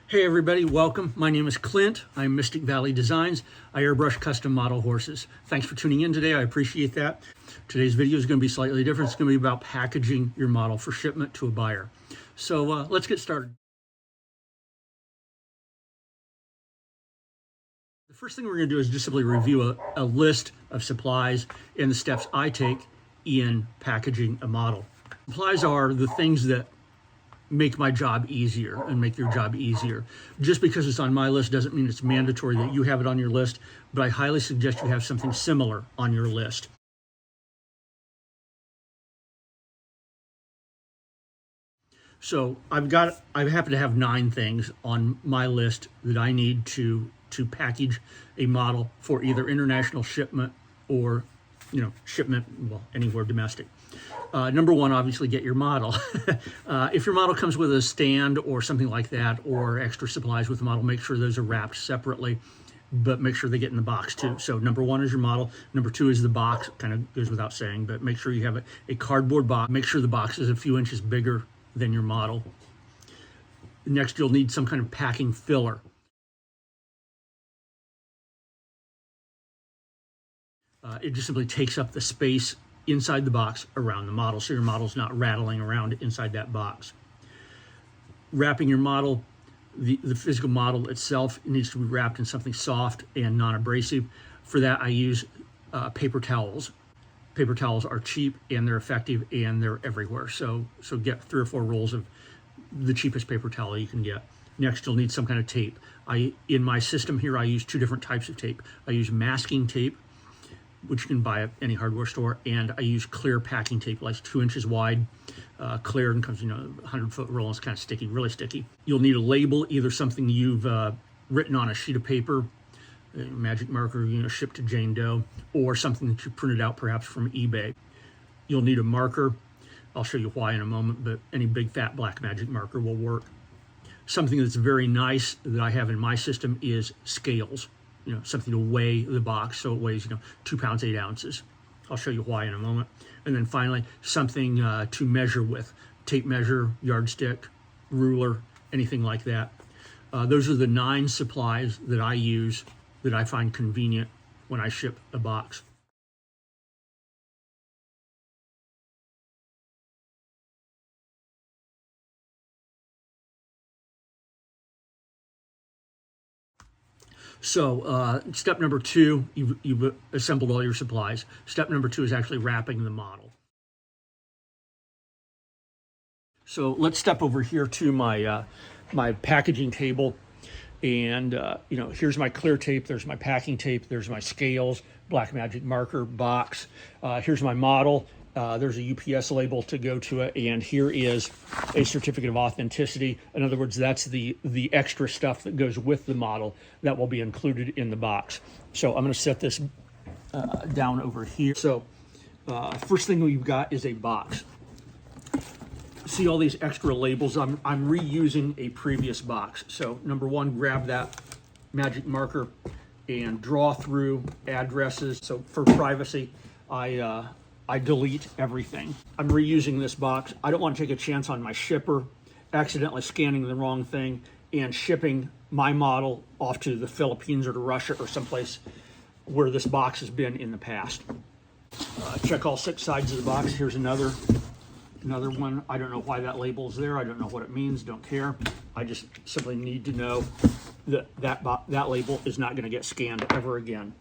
Hey everybody, welcome. My name is Clint. I'm Mystic Valley Designs. I airbrush custom model horses. Thanks for tuning in today. I appreciate that. Today's video is going to be slightly different. It's going to be about packaging your model for shipment to a buyer. So let's get started. The first thing we're going to do is just simply review a list of supplies and the steps I take in packaging a model. Supplies are the things that make my job easier and make your job easier. Just because it's on my list doesn't mean it's mandatory that you have it on your list, but I highly suggest you have something similar on your list. So I happen to have 9 things on my list that I need to package a model for either international shipment or shipment, well, anywhere domestic. Number one, obviously get your model. If your model comes with a stand or something like that, or extra supplies with the model, make sure those are wrapped separately, but make sure they get in the box too. So number one is your model. Number two is the box. Kind of goes without saying, but make sure you have a cardboard box. Make sure the box is a few inches bigger than your model. Next, you'll need some kind of packing filler. It just simply takes up the space inside the box around the model, so your model's not rattling around inside that box. Wrapping your model, the physical model itself needs to be wrapped in something soft and non-abrasive. For that, I use paper towels. Paper towels are cheap and they're effective and they're everywhere. So get 3 or 4 rolls of the cheapest paper towel you can get. Next, you'll need some kind of tape. In my system here, I use 2 different types of tape. I use masking tape, which you can buy at any hardware store, and I use clear packing tape, like 2 inches wide, clear, and comes 100-foot roll. It's kind of sticky, really sticky. You'll need a label, either something you've written on a sheet of paper, magic marker, shipped to Jane Doe, or something that you printed out perhaps from eBay. You'll need a marker. I'll show you why in a moment, but any big fat black magic marker will work. Something that's very nice that I have in my system is scales. Something to weigh the box so it weighs 2 pounds 8 ounces. I'll show you why in a moment. And then finally, something to measure with: tape measure, yardstick, ruler, anything like that. Those are the 9 supplies that I use that I find convenient when I ship a box. So step number 2, you've assembled all your supplies. Step number 2 is actually wrapping the model. So let's step over here to my my packaging table, and here's my clear tape, there's my packing tape, there's my scales, black magic marker, box. Here's my model. There's a UPS label to go to it, and here is a certificate of authenticity. In other words, that's the extra stuff that goes with the model that will be included in the box. So I'm going to set this down over here. So first thing we've got is a box. See all these extra labels? I'm reusing a previous box. So number one, grab that magic marker and draw through addresses. So for privacy, I delete everything. I'm reusing this box. I don't want to take a chance on my shipper accidentally scanning the wrong thing and shipping my model off to the Philippines or to Russia or someplace where this box has been in the past. Check all 6 sides of the box. Here's another one. I don't know why that label is there. I don't know what it means. Don't care. I just simply need to know that that label is not going to get scanned ever again.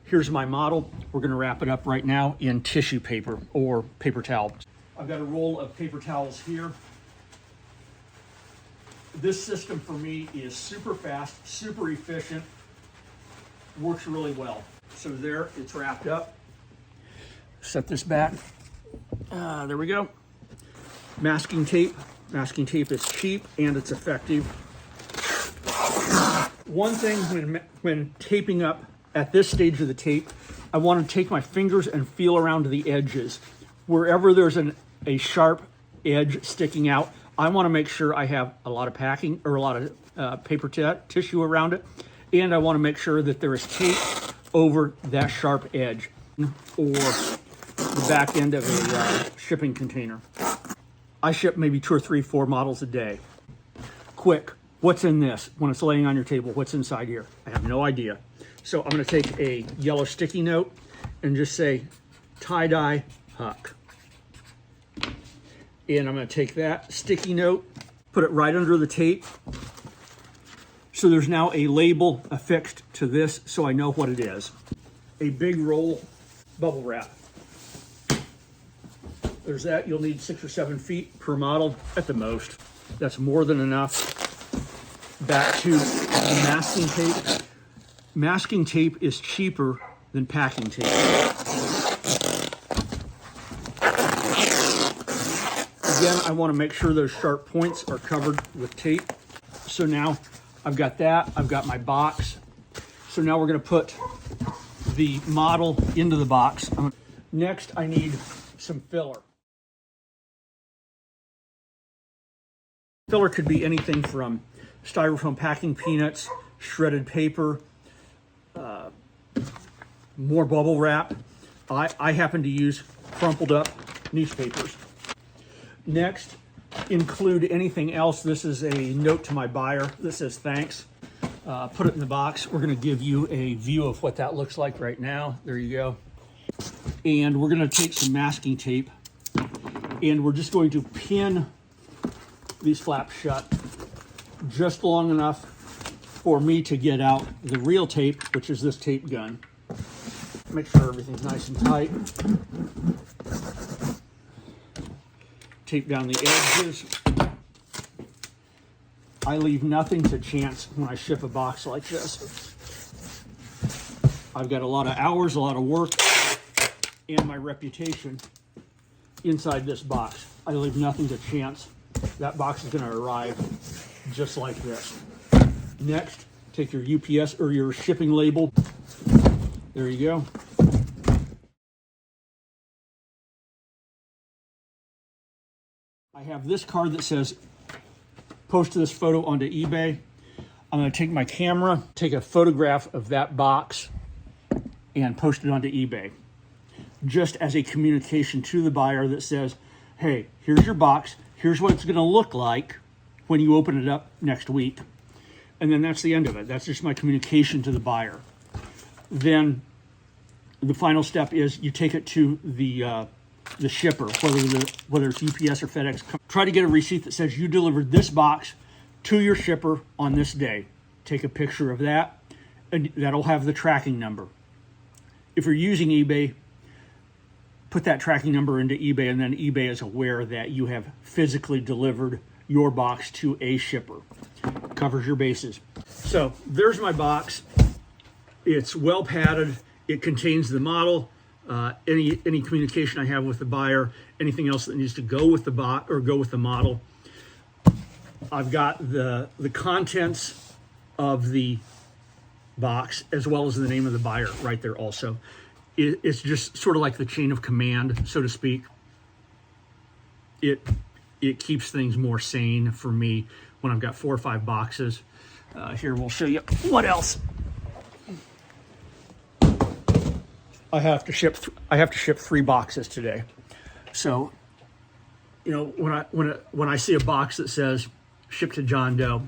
Here's my model. We're going to wrap it up right now in tissue paper or paper towel. I've got a roll of paper towels here. This system for me is super fast, super efficient, works really well. So there, it's wrapped up. Set this back. There we go. Masking tape. Masking tape is cheap and it's effective. One thing when taping up at this stage of the tape, I want to take my fingers and feel around the edges. Wherever there's a sharp edge sticking out, I want to make sure I have a lot of packing or a lot of paper tissue around it, and I want to make sure that there is tape over that sharp edge or the back end of a shipping container. I ship maybe 2 or 3, 4 models a day. Quick, what's in this when it's laying on your table? What's inside here? I have no idea. So I'm going to take a yellow sticky note and just say tie-dye Huck. And I'm going to take that sticky note, put it right under the tape. So there's now a label affixed to this so I know what it is. A big roll bubble wrap. There's that. You'll need 6 or 7 feet per model at the most. That's more than enough. Back to masking tape. Masking tape is cheaper than packing tape. Again, I want to make sure those sharp points are covered with tape. So now I've got that. I've got my box. So now we're going to put the model into the box. Next, I need some filler. Filler could be anything from styrofoam packing peanuts, shredded paper, more bubble wrap. I happen to use crumpled up newspapers. Next, include anything else. This is a note to my buyer that says thanks. Put it in the box. We're going to give you a view of what that looks like right now. There you go. And we're going to take some masking tape and we're just going to pin these flaps shut just long enough for me to get out the real tape, which is this tape gun. Make sure everything's nice and tight. Tape down the edges. I leave nothing to chance when I ship a box like this. I've got a lot of hours, a lot of work, and my reputation inside this box. I leave nothing to chance. That box is going to arrive just like this. Next, take your UPS or your shipping label. There you go. I have this card that says, post this photo onto eBay. I'm going to take my camera, take a photograph of that box, and post it onto eBay. Just as a communication to the buyer that says, hey, here's your box. Here's what it's going to look like when you open it up next week. And then that's the end of it. That's just my communication to the buyer. Then the final step is you take it to the shipper, whether it's UPS or FedEx. Try to get a receipt that says you delivered this box to your shipper on this day. Take a picture of that, and that'll have the tracking number. If you're using eBay, put that tracking number into eBay, and then eBay is aware that you have physically delivered your box to a shipper. Covers your bases. So there's my box. It's well padded. It contains the model, any communication I have with the buyer, anything else that needs to go with the bot or go with the model. I've got the contents of the box as well as the name of the buyer right there also. It's just sort of like the chain of command, so to speak. It keeps things more sane for me when I've got 4 or 5 boxes. Here, we'll show you what else. I have to ship 3 boxes today. So, you know, when I see a box that says ship to John Doe,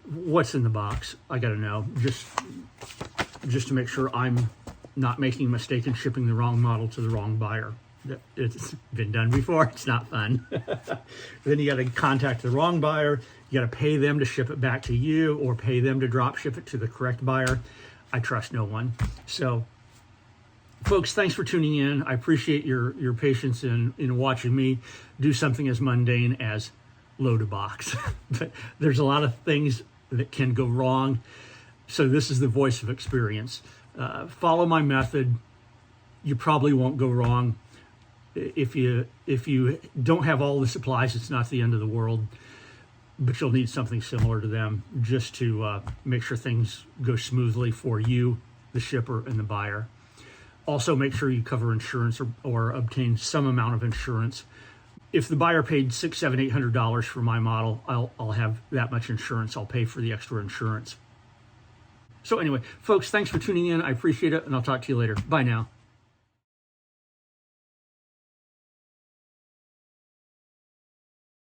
what's in the box? I got to know, just to make sure I'm not making a mistake in shipping the wrong model to the wrong buyer. It's been done before. It's not fun. Then you got to contact the wrong buyer. You got to pay them to ship it back to you or pay them to drop ship it to the correct buyer. I trust no one. So, folks, thanks for tuning in. I appreciate your patience in watching me do something as mundane as load a box. But there's a lot of things that can go wrong. So this is the voice of experience. Follow my method. You probably won't go wrong. If you don't have all the supplies, it's not the end of the world, but you'll need something similar to them just to make sure things go smoothly for you, the shipper, and the buyer. Also, make sure you cover insurance or obtain some amount of insurance. If the buyer paid $600, $700, $800 for my model, I'll have that much insurance. I'll pay for the extra insurance. So anyway, folks, thanks for tuning in. I appreciate it, and I'll talk to you later. Bye now.